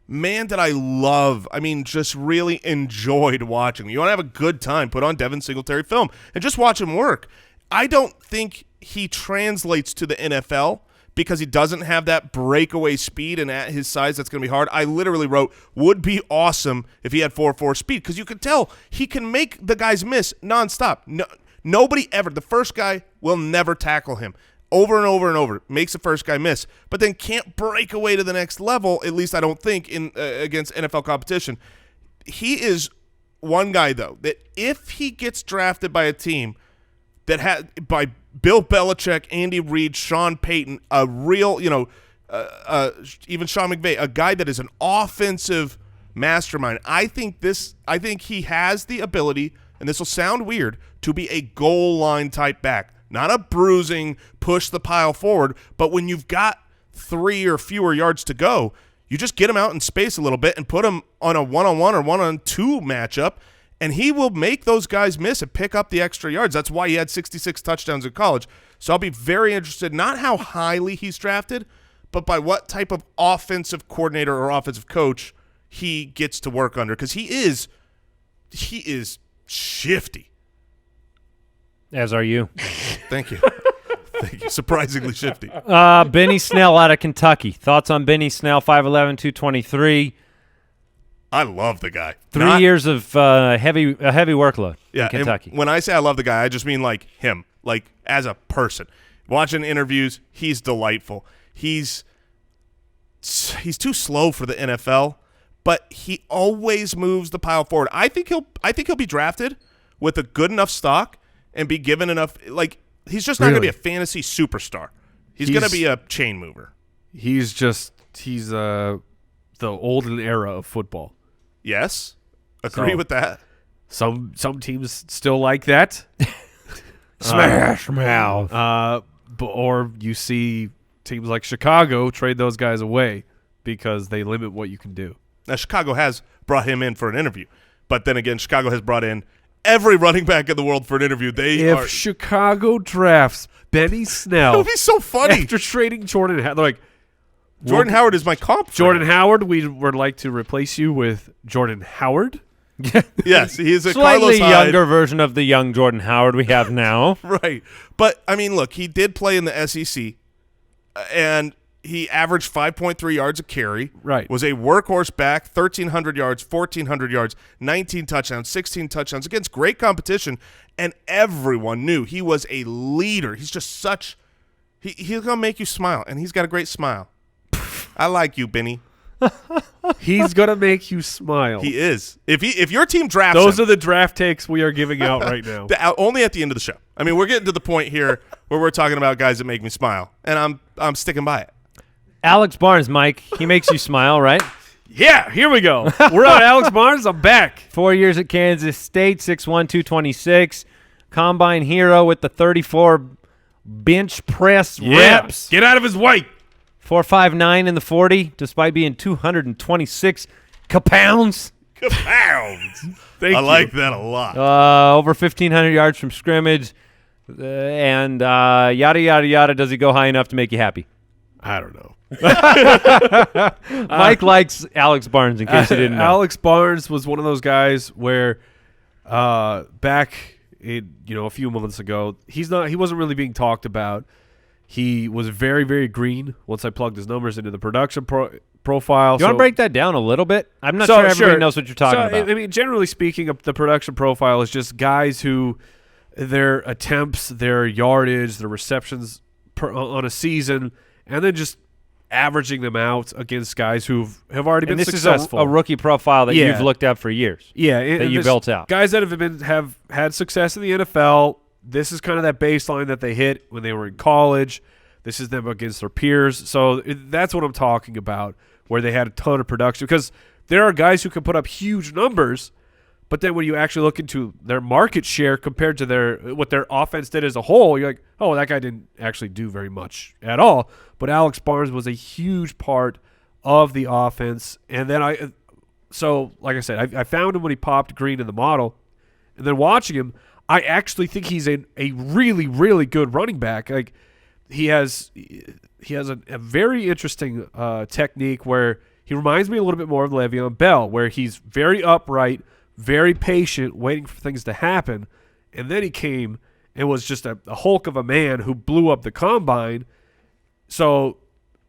Man, did I love, just really enjoyed watching. You want to have a good time, put on Devin Singletary film and just watch him work. I don't think he translates to the NFL because he doesn't have that breakaway speed, and at his size, that's going to be hard. I literally wrote, would be awesome if he had 4.4 speed, because you could tell he can make the guys miss nonstop. Nobody ever, the first guy will never tackle him. Over and over and over, makes the first guy miss, but then can't break away to the next level, at least I don't think, in against NFL competition. He is one guy, though, that if he gets drafted by a team that had by Bill Belichick, Andy Reid, Sean Payton, a real, even Sean McVay, a guy that is an offensive mastermind. I think he has the ability, and this will sound weird, to be a goal line type back. Not a bruising, push the pile forward, but when you've got 3 or fewer yards to go, you just get him out in space a little bit and put him on a one-on-one or one-on-two matchup, and he will make those guys miss and pick up the extra yards. That's why he had 66 touchdowns in college. So I'll be very interested, not how highly he's drafted, but by what type of offensive coordinator or offensive coach he gets to work under, because he is shifty. As are you. Thank you. Thank you. Surprisingly shifty. Benny Snell out of Kentucky. Thoughts on Benny Snell, 5'11", 223. I love the guy. 3 years of heavy workload in Kentucky. When I say I love the guy, I just mean like him, like as a person. Watching interviews, he's delightful. He's too slow for the NFL, but he always moves the pile forward. I think he'll be drafted with a good enough stock and be given enough. Like, he's just not going to be a fantasy superstar. He's going to be a chain mover. He's the olden era of football. Yes, agree with that. Some teams still like that. Smash mouth. Or you see teams like Chicago trade those guys away because they limit what you can do. Now, Chicago has brought him in for an interview, but then again, Chicago has brought in every running back in the world for an interview. If Chicago drafts Benny Snell, that would be so funny. After trading Jordan Howard, they're like, Jordan Howard is my comp. Jordan Howard, we would like to replace you with Jordan Howard. Yes, he is a slightly Carlos Hyde. younger version of the young Jordan Howard we have now. Right. But, I mean, look, he did play in the SEC, and he averaged 5.3 yards a carry. Right. Was a workhorse back, 1,300 yards, 1,400 yards, 19 touchdowns, 16 touchdowns against great competition, and everyone knew he was a leader. He's just such – he's going to make you smile, and he's got a great smile. I like you, Benny. He's going to make you smile. He is. If your team drafts Those him, are the draft takes we are giving out right now. only at the end of the show. I mean, we're getting to the point here where we're talking about guys that make me smile, and I'm sticking by it. Alex Barnes, Mike. He makes you smile, right? Yeah, here we go. We're on Alex Barnes. I'm back. 4 years at Kansas State, 6'1", 226. Combine hero with the 34 bench press reps. Get out of his way. 4.59 in the 40, despite being 226 pounds. Pounds. Thank I you. like that a lot. Over 1,500 yards from scrimmage. And yada, yada, yada. Does he go high enough to make you happy? I don't know. Mike likes Alex Barnes, in case you didn't know. Alex Barnes was one of those guys where back a few months ago, he wasn't really being talked about. He was very, very green once I plugged his numbers into the production profile. You want to break that down a little bit? I'm not sure everybody knows what you're talking about. I mean, generally speaking, the production profile is just guys who their attempts, their yardage, their receptions on a season, and then just averaging them out against guys who have already been successful. This is a rookie profile that you've looked at for years. Yeah, that you built out. Guys that have had success in the NFL. This is kind of that baseline that they hit when they were in college. This is them against their peers. So that's what I'm talking about, where they had a ton of production. Because there are guys who can put up huge numbers, but then when you actually look into their market share compared to what their offense did as a whole, you're like, oh, that guy didn't actually do very much at all. But Alex Barnes was a huge part of the offense. And then like I said, I found him when he popped green in the model. And then watching him, I actually think he's a really, really good running back. Like he has a very interesting technique where he reminds me a little bit more of Le'Veon Bell, where he's very upright, very patient, waiting for things to happen, and then he came and was just a hulk of a man who blew up the combine. So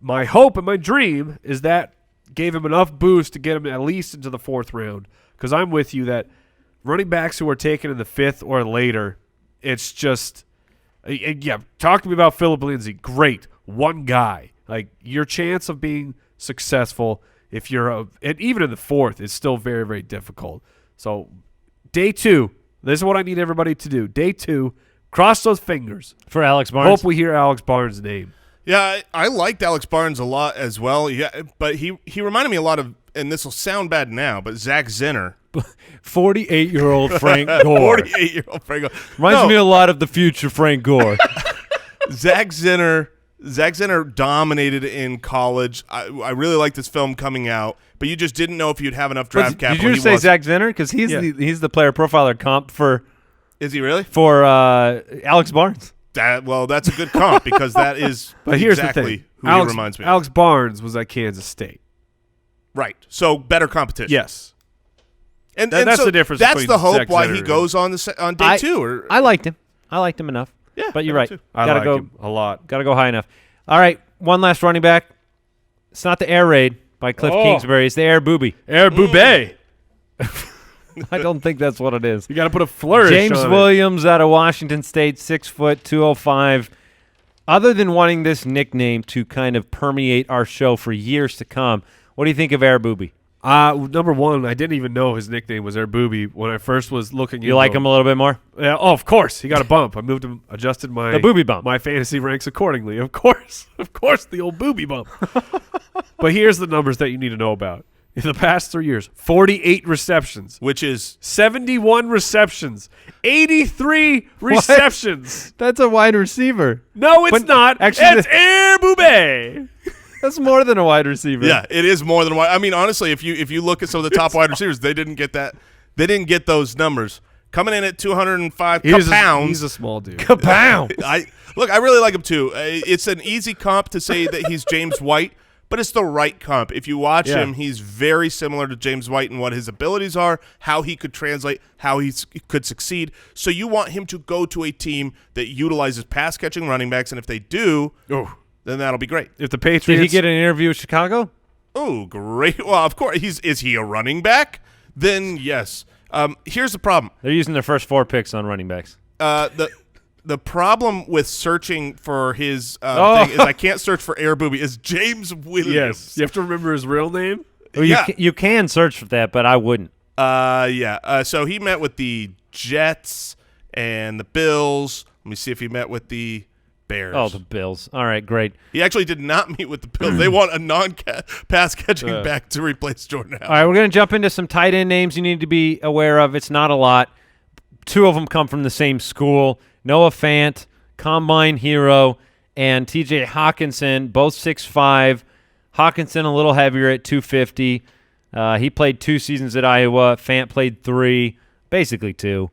my hope and my dream is that gave him enough boost to get him at least into the 4th round, because I'm with you that running backs who are taken in the 5th or later, it's just talk to me about Phillip Lindsay. Great. One guy. Like, your chance of being successful, if you're and even in the 4th, is still very, very difficult. So day 2, this is what I need everybody to do. Day 2, cross those fingers for Alex Barnes. Hope we hear Alex Barnes' name. Yeah, I liked Alex Barnes a lot as well. Yeah, but he reminded me a lot of, and this will sound bad now, but Zach Zinner. 48-year-old Frank Gore. 48-year-old Frank Gore. Reminds me a lot of the future Frank Gore. Zach Zinner dominated in college. I really liked this film coming out, but you just didn't know if you'd have enough draft capital. Did you say Zach Zinner? Because he's the player profiler comp for. Is he really? For Alex Barnes. That's a good comp because that is but here's exactly the thing. who he reminds me of. Alex Barnes was at Kansas State. Right. So better competition. Yes. And that's so the difference. That's the hope Zach why Zenner he goes on day 2. I liked him. I liked him enough. Yeah, but you're right. I like him a lot. Got to go high enough. All right, one last running back. It's not the air raid by Cliff Kingsbury. It's the air boobie. Air boobie. I don't think that's what it is. You got to put a flourish James on Williams out of Washington State, 6 foot, 205. Other than wanting this nickname to kind of permeate our show for years to come, what do you think of Air Boobie? Number one, I didn't even know his nickname was Air Boobie when I first was looking. You like him a little bit more? Yeah. Oh, of course. He got a bump. I moved him, adjusted my the boobie bump. My fantasy ranks accordingly. Of course, the old boobie bump. But here's the numbers that you need to know about. In the past 3 years, 48 receptions, which is 71 receptions, 83 receptions. That's a wide receiver. No, it's not. Actually, it's Air Boobie. That's more than a wide receiver. Yeah, it is more than a wide. I mean, honestly, if you look at some of the top wide receivers, they didn't get that. They didn't get those numbers. Coming in at 205 pounds. He's a small dude. Kapow. I really like him too. It's an easy comp to say that he's James White, but it's the right comp. If you watch him, he's very similar to James White in what his abilities are, how he could translate, how he could succeed. So you want him to go to a team that utilizes pass-catching running backs, and if they do, then that'll be great. If the Patriots, did he get an interview with Chicago? Oh, great! Well, of course, is he a running back? Then yes. Here's the problem. They're using their first 4 picks on running backs. The problem with searching for his thing is I can't search for Air Boobie. Is James Williams? Yes, you have to remember his real name. Well, you can search for that, but I wouldn't. So he met with the Jets and the Bills. Let me see if he met with the Bears. Oh, the Bills. All right, great. He actually did not meet with the Bills. They want a non-pass catching back to replace Jordan Howard. All right, we're going to jump into some tight end names you need to be aware of. It's not a lot. 2 of them come from the same school. Noah Fant, Combine hero, and T.J. Hawkinson, both 6'5". Hawkinson a little heavier at 250. He played 2 seasons at Iowa. Fant played 3, basically 2.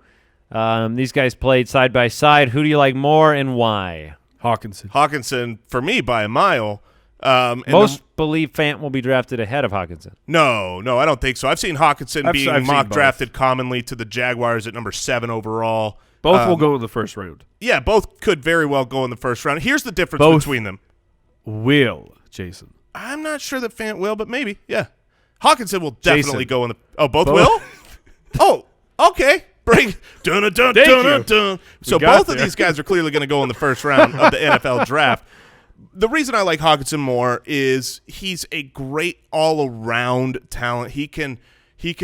These guys played side by side. Who do you like more and why? Hawkinson, for me, by a mile. Most believe Fant will be drafted ahead of Hawkinson. No, I don't think so. I've seen Hawkinson being mock drafted commonly to the Jaguars at number 7 overall. Both will go in the first round. Yeah, both could very well go in the first round. Here's the difference between them. Jason. I'm not sure that Fant will, but maybe. Yeah. Hawkinson will definitely go in the – oh, both will? Oh, okay. Break. Dun, dun, dun, dun, dun. So both of these guys are clearly going to go in the first round of the NFL draft. The reason I like Hawkinson more is he's a great all-around talent. He can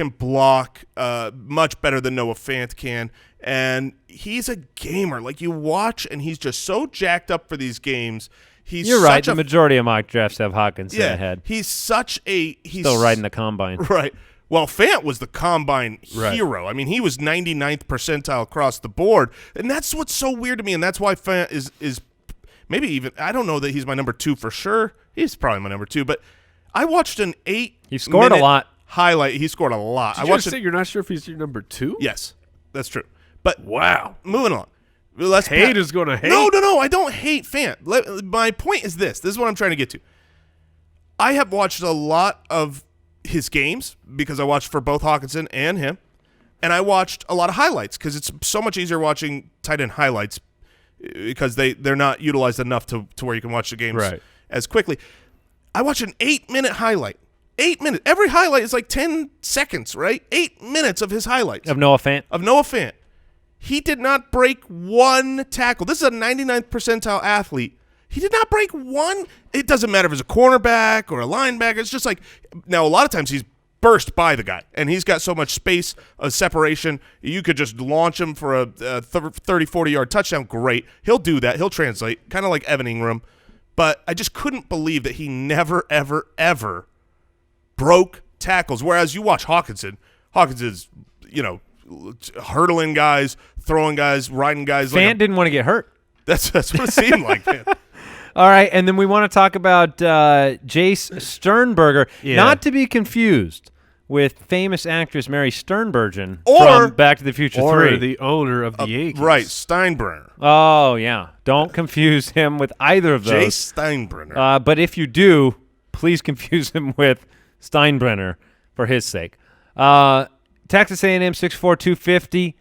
block much better than Noah Fant can, and he's a gamer. Like, you watch, and he's just so jacked up for these games. You're right. The majority of mock drafts have Hawkinson ahead. He's such a – still riding the combine. Right. Well, Fant was the combine hero. I mean, he was 99th percentile across the board, and that's what's so weird to me, and that's why Fant is maybe even – I don't know that he's my number 2 for sure. He's probably my number 2, but I watched an 8 He scored a lot. Highlight. He scored a lot. Did you just say you're not sure if he's your number 2? Yes, that's true. But wow, moving on. Hate is going to hate. No. I don't hate Fant. My point is this. This is what I'm trying to get to. I have watched a lot of his games because I watched for both Hawkinson and him. and I watched a lot of highlights because it's so much easier watching tight end highlights because they're not utilized enough to where you can watch the games as quickly. I watched an 8-minute highlight. 8 minutes. Every highlight is like 10 seconds, right? 8 minutes of his highlights. Of Noah Fant. He did not break one tackle. This is a 99th percentile athlete. He did not break one. It doesn't matter if it's a cornerback or a linebacker. It's just like, now a lot of times he's burst by the guy, and he's got so much space of separation. You could just launch him for a 30, 40-yard touchdown. Great. He'll do that. He'll translate, kind of like Evan Ingram. But I just couldn't believe that he never, ever, ever broke tackles. Whereas you watch Hawkinson. Hawkinson's, hurdling guys, throwing guys, riding guys. Fant didn't want to get hurt. That's what it seemed like, man. All right, and then we want to talk about Jace Sternberger, not to be confused with famous actress Mary Sternbergen from Back to the Future 3. Or the owner of the Yankees. Right, Steinbrenner. Oh, yeah. Don't confuse him with either of those. Jace Steinbrenner. But if you do, please confuse him with Steinbrenner for his sake. Texas A&M 6'4", 250,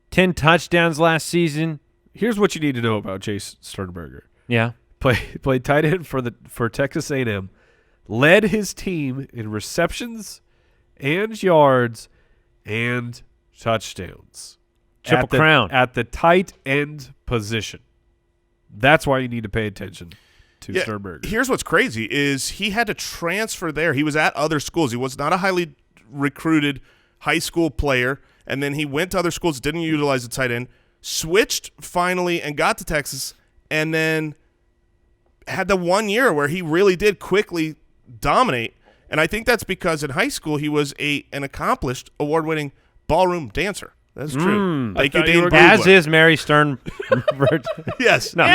10 touchdowns last season. Here's what you need to know about Jace Sternberger. Yeah. Played tight end for Texas A&M, led his team in receptions and yards and touchdowns. Triple crown. At the tight end position. That's why you need to pay attention to Sternberger. Here's what's crazy is he had to transfer there. He was at other schools. He was not a highly recruited high school player, and then he went to other schools, didn't utilize the tight end, switched finally and got to Texas, and then had the 1 year where he really did quickly dominate. And I think that's because in high school he was an accomplished award-winning ballroom dancer. That's true. Thank you, Dane. As is Mary Sternberger. Yes. No.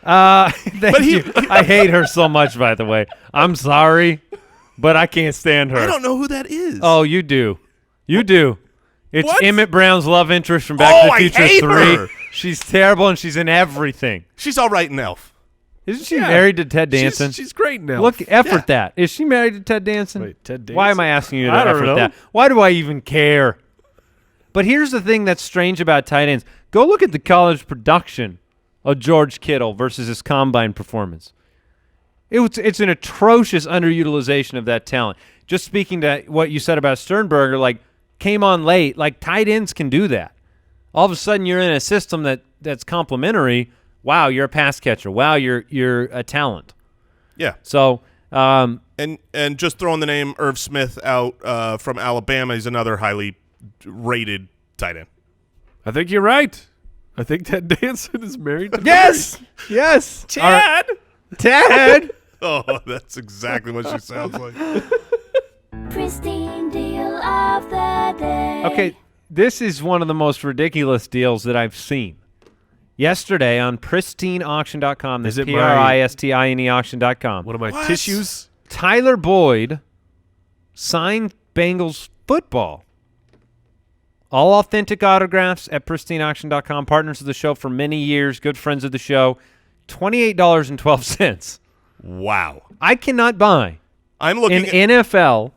Thank you. I hate her so much, by the way. I'm sorry, but I can't stand her. I don't know who that is. Oh, you do. You do. It's What? Emmett Brown's love interest from Back to the Future I hate 3. her. She's terrible, and she's in everything. She's all right in Elf. Isn't she married to Ted Danson? She's great now. Look, effort that. Is she married to Ted Danson? Wait, Ted Why am Danson? I asking you to I don't effort know. that? Why do I even care? But here's the thing that's strange about tight ends. Go look at the college production of George Kittle versus his combine performance. It's an atrocious underutilization of that talent. Just speaking to what you said about Sternberger, like, came on late. Like, tight ends can do that. All of a sudden, you're in a system that's complementary. Wow, you're a pass catcher. Wow, you're a talent. Yeah. So, And just throwing the name Irv Smith out from Alabama, he's another highly rated tight end. I think you're right. I think Ted Danson is married to yes, Chad. Ted. Oh, that's exactly what she sounds like. Pristine deal of the day. Okay, this is one of the most ridiculous deals that I've seen. Yesterday on pristineauction.com, this Is it Pristine auction.com, One of my What? tissues. Tyler Boyd signed Bengals football. All authentic autographs at pristineauction.com. Partners of the show for many years, good friends of the show. $28.12. Wow. I cannot buy I'm looking an at NFL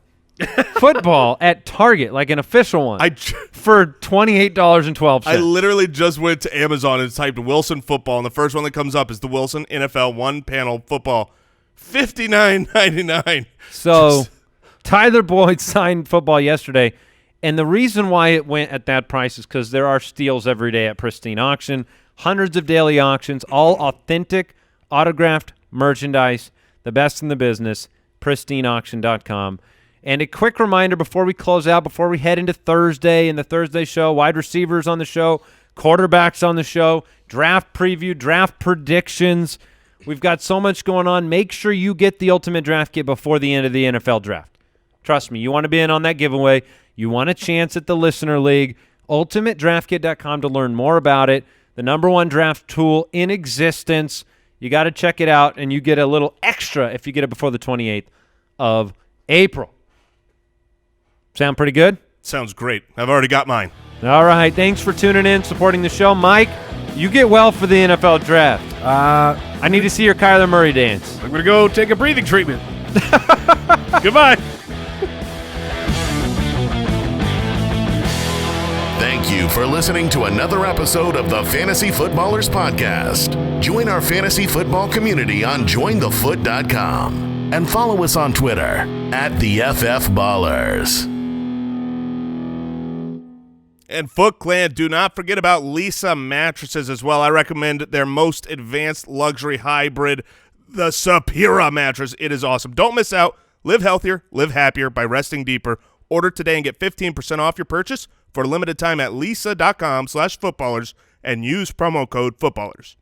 football at Target, like an official one, I for $28.12. I literally just went to Amazon and typed Wilson football, and the first one that comes up is the Wilson NFL one-panel football, $59.99. So Tyler Boyd signed football yesterday, and the reason why it went at that price is because there are steals every day at Pristine Auction, hundreds of daily auctions, all authentic, autographed merchandise, the best in the business, pristineauction.com. And a quick reminder before we close out, before we head into Thursday and the Thursday show, wide receivers on the show, quarterbacks on the show, draft preview, draft predictions. We've got so much going on. Make sure you get the Ultimate Draft Kit before the end of the NFL Draft. Trust me, you want to be in on that giveaway. You want a chance at the Listener League. UltimateDraftKit.com to learn more about it. The #1 draft tool in existence. You got to check it out, and you get a little extra if you get it before the 28th of April. Sound pretty good? Sounds great. I've already got mine. All right. Thanks for tuning in, supporting the show. Mike, you get well for the NFL Draft. I need to see your Kyler Murray dance. I'm going to go take a breathing treatment. Goodbye. Thank you for listening to another episode of the Fantasy Footballers Podcast. Join our fantasy football community on jointhefoot.com and follow us on Twitter @TheFFBallers. And Foot Clan, do not forget about Lisa mattresses as well. I recommend their most advanced luxury hybrid, the Sapira mattress. It is awesome. Don't miss out. Live healthier, live happier by resting deeper. Order today and get 15% off your purchase for a limited time at lisa.com/footballers and use promo code footballers.